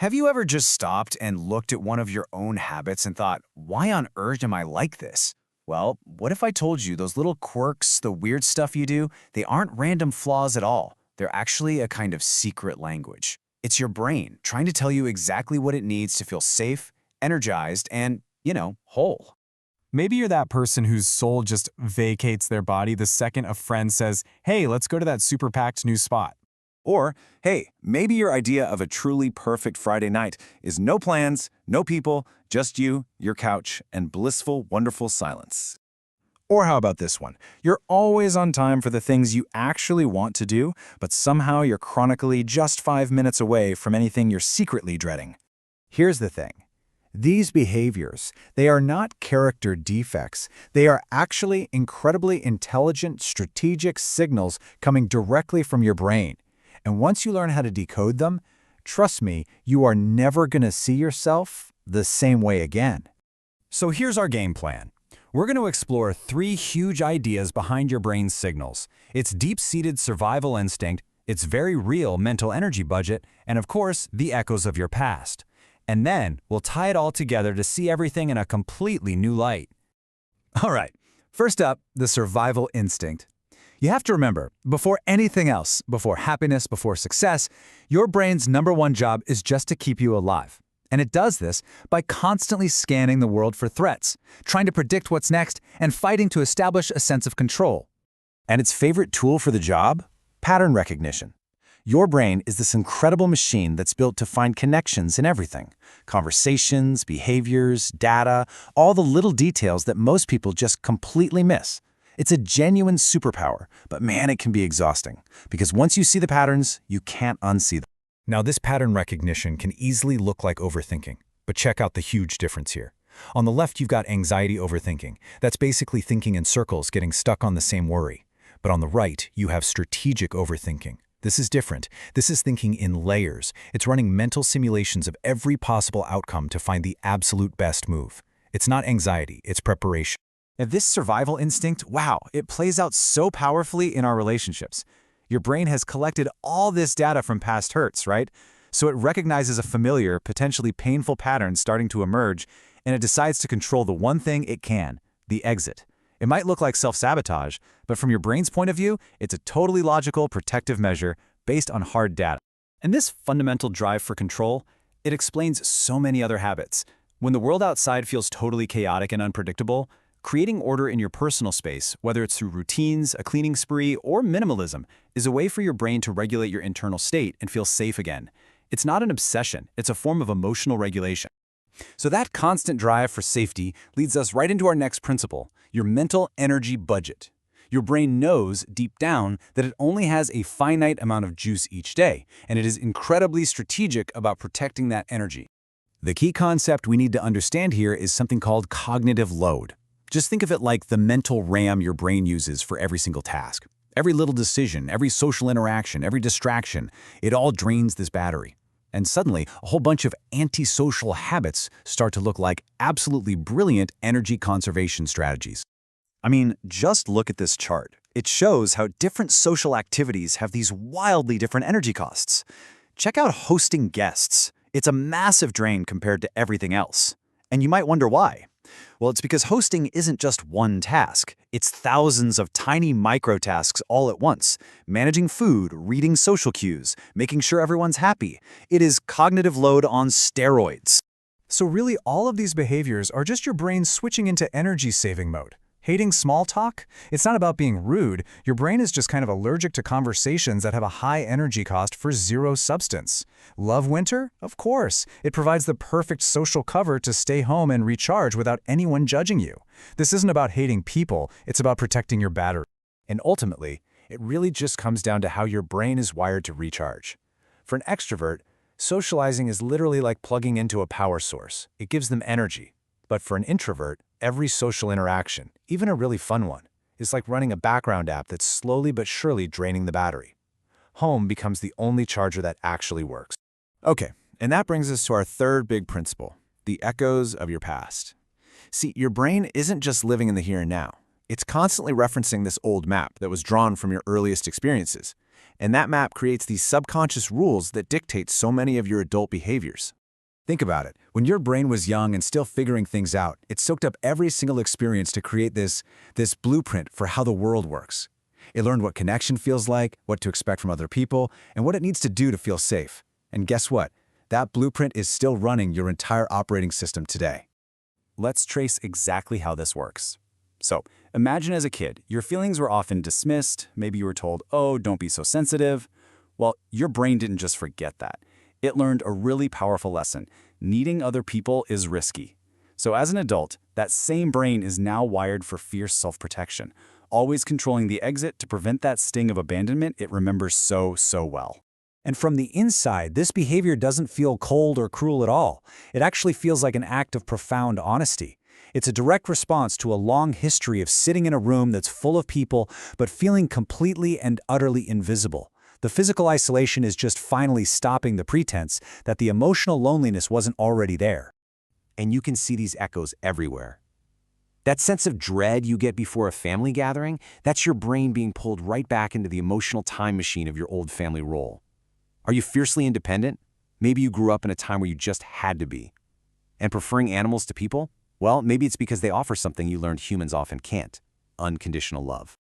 Have you ever just stopped and looked at one of your own habits and thought, why on earth am I like this? Well, what if I told you those little quirks, the weird stuff you do, they aren't random flaws at all. They're actually a kind of secret language. It's your brain trying to tell you exactly what it needs to feel safe, energized, and, whole. Maybe you're that person whose soul just vacates their body the second a friend says, hey, let's go to that super packed new spot. Or, hey, maybe your idea of a truly perfect Friday night is no plans, no people, just you, your couch, and blissful, wonderful silence. Or how about this one? You're always on time for the things you actually want to do, but somehow you're chronically just 5 minutes away from anything you're secretly dreading. Here's the thing. These behaviors, they are not character defects. They are actually incredibly intelligent, strategic signals coming directly from your brain. And once you learn how to decode them, trust me, you are never going to see yourself the same way again. So here's our game plan. We're going to explore 3 huge ideas behind your brain's signals. Its deep-seated survival instinct, its very real mental energy budget, and of course, the echoes of your past. And then we'll tie it all together to see everything in a completely new light. All right, first up, the survival instinct. You have to remember, before anything else, before happiness, before success, your brain's #1 job is just to keep you alive. And it does this by constantly scanning the world for threats, trying to predict what's next, and fighting to establish a sense of control. And its favorite tool for the job? Pattern recognition. Your brain is this incredible machine that's built to find connections in everything. Conversations, behaviors, data, all the little details that most people just completely miss. It's a genuine superpower, but man, it can be exhausting. Because once you see the patterns, you can't unsee them. Now, this pattern recognition can easily look like overthinking, but check out the huge difference here. On the left, you've got anxiety overthinking. That's basically thinking in circles, getting stuck on the same worry. But on the right, you have strategic overthinking. This is different. This is thinking in layers. It's running mental simulations of every possible outcome to find the absolute best move. It's not anxiety, it's preparation. And this survival instinct, wow, it plays out so powerfully in our relationships. Your brain has collected all this data from past hurts, right? So it recognizes a familiar, potentially painful pattern starting to emerge, and it decides to control the one thing it can, the exit. It might look like self-sabotage, but from your brain's point of view, it's a totally logical, protective measure based on hard data. And this fundamental drive for control, it explains so many other habits. When the world outside feels totally chaotic and unpredictable, creating order in your personal space, whether it's through routines, a cleaning spree, or minimalism, is a way for your brain to regulate your internal state and feel safe again. It's not an obsession, it's a form of emotional regulation. So that constant drive for safety leads us right into our next principle, your mental energy budget. Your brain knows deep down that it only has a finite amount of juice each day, and it is incredibly strategic about protecting that energy. The key concept we need to understand here is something called cognitive load. Just think of it like the mental RAM your brain uses for every single task. Every little decision, every social interaction, every distraction, it all drains this battery. And suddenly, a whole bunch of antisocial habits start to look like absolutely brilliant energy conservation strategies. I mean, just look at this chart. It shows how different social activities have these wildly different energy costs. Check out hosting guests. It's a massive drain compared to everything else. And you might wonder why. Well, it's because hosting isn't just one task. It's thousands of tiny micro-tasks all at once. Managing food, reading social cues, making sure everyone's happy. It is cognitive load on steroids. So really, all of these behaviors are just your brain switching into energy-saving mode. Hating small talk? It's not about being rude. Your brain is just kind of allergic to conversations that have a high energy cost for zero substance. Love winter? Of course. It provides the perfect social cover to stay home and recharge without anyone judging you. This isn't about hating people. It's about protecting your battery. And ultimately, it really just comes down to how your brain is wired to recharge. For an extrovert, socializing is literally like plugging into a power source. It gives them energy. But for an introvert, every social interaction, even a really fun one, is like running a background app that's slowly but surely draining the battery. Home becomes the only charger that actually works. Okay, and that brings us to our third big principle, the echoes of your past. See, your brain isn't just living in the here and now. It's constantly referencing this old map that was drawn from your earliest experiences. And that map creates these subconscious rules that dictate so many of your adult behaviors. Think about it. When your brain was young and still figuring things out, it soaked up every single experience to create this blueprint for how the world works. It learned what connection feels like, what to expect from other people, and what it needs to do to feel safe. And guess what? That blueprint is still running your entire operating system today. Let's trace exactly how this works. So, imagine as a kid, your feelings were often dismissed. Maybe you were told, oh, don't be so sensitive. Well, your brain didn't just forget that. It learned a really powerful lesson. Needing other people is risky. So as an adult, that same brain is now wired for fierce self-protection, always controlling the exit to prevent that sting of abandonment it remembers so well. And from the inside, this behavior doesn't feel cold or cruel at all. It actually feels like an act of profound honesty. It's a direct response to a long history of sitting in a room that's full of people, but feeling completely and utterly invisible. The physical isolation is just finally stopping the pretense that the emotional loneliness wasn't already there. And you can see these echoes everywhere. That sense of dread you get before a family gathering, that's your brain being pulled right back into the emotional time machine of your old family role. Are you fiercely independent? Maybe you grew up in a time where you just had to be. And preferring animals to people? Well, maybe it's because they offer something you learned humans often can't: unconditional love.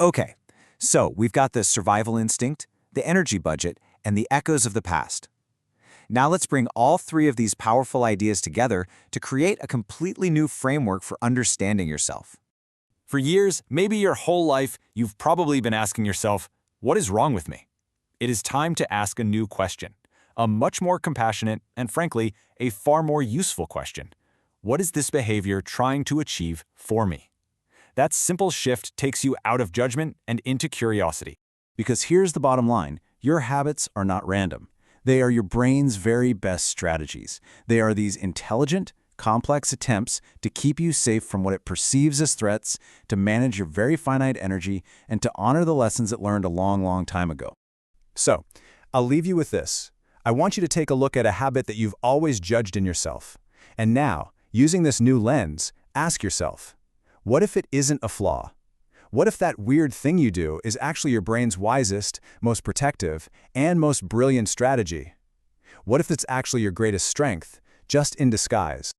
Okay, so we've got the survival instinct, the energy budget, and the echoes of the past. Now let's bring all three of these powerful ideas together to create a completely new framework for understanding yourself. For years, maybe your whole life, you've probably been asking yourself, what is wrong with me? It is time to ask a new question, a much more compassionate and, frankly, a far more useful question. What is this behavior trying to achieve for me? That simple shift takes you out of judgment and into curiosity. Because here's the bottom line, your habits are not random. They are your brain's very best strategies. They are these intelligent, complex attempts to keep you safe from what it perceives as threats, to manage your very finite energy, and to honor the lessons it learned a long time ago. So, I'll leave you with this. I want you to take a look at a habit that you've always judged in yourself. And now, using this new lens, ask yourself, what if it isn't a flaw? What if that weird thing you do is actually your brain's wisest, most protective, and most brilliant strategy? What if it's actually your greatest strength, just in disguise?